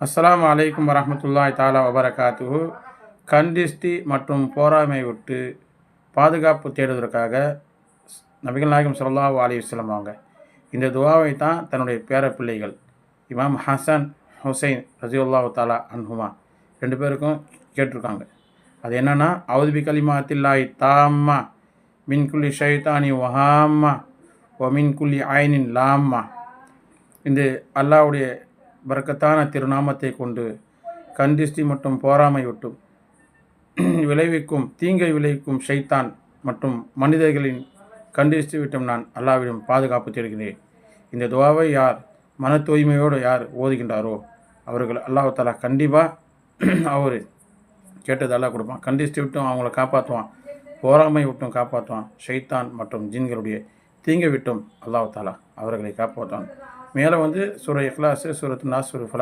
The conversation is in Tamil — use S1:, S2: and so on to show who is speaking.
S1: அஸ்ஸலாமு அலைக்கும் வரஹ்மத்துல்லாஹி தஆலா வபரகாத்துஹு. கண்திஷ்டி மற்றும் போராமை விட்டு பாதுகாப்பு தேடுவதற்காக நபிகள் நாயகம் ஸல்லல்லாஹு அலைஹி வஸல்லம் அவங்க இந்த துவாவை தான் தன்னுடைய பேர பிள்ளைகள் இமாம் ஹசன் ஹுசைன் ரஸியல்லாஹு தஆலா அன்ஹுமா 2 பேருக்கும் கேட்டிருக்காங்க. அது என்னென்னா, அவுது கலிமாத்தில்லாஹி தாம்மா மின் குல்லி ஷைத்தானி வஹாம்மா வ மின் குல்லி ஐனின் லாம்மா. இந்த அல்லாஹ்வுடைய பரக்கத்தான திருநாமத்தை கொண்டு கண்திஷ்டி மற்றும் போராமை விட்டும் தீங்கை விளைவிக்கும் ஷைத்தான் மற்றும் மனிதர்களின் கண்திஷ்டி விட்டும் நான் அல்லாஹ்விடம் பாதுகாப்பு தேடுகிறேன். இந்த துவாவை யார் மன தூய்மையோடு யார் ஓதுகின்றாரோ அவர்கள் அல்லாஹ் தஆலா கண்டிப்பாக அவர் கேட்டது அல்லாஹ் கொடுப்பான். கண்திஷ்டி விட்டும் அவங்கள காப்பாற்றுவான், போராமை விட்டும் காப்பாற்றுவான், ஷைத்தான் மற்றும் ஜின்களுடைய தீங்கை விட்டும் அல்லாஹ் தஆலா அவர்களை காப்பாற்றுவான். மேலே சூரா இக்லாஸ், சூரத்து நாஸ், சூரா ஃபலக்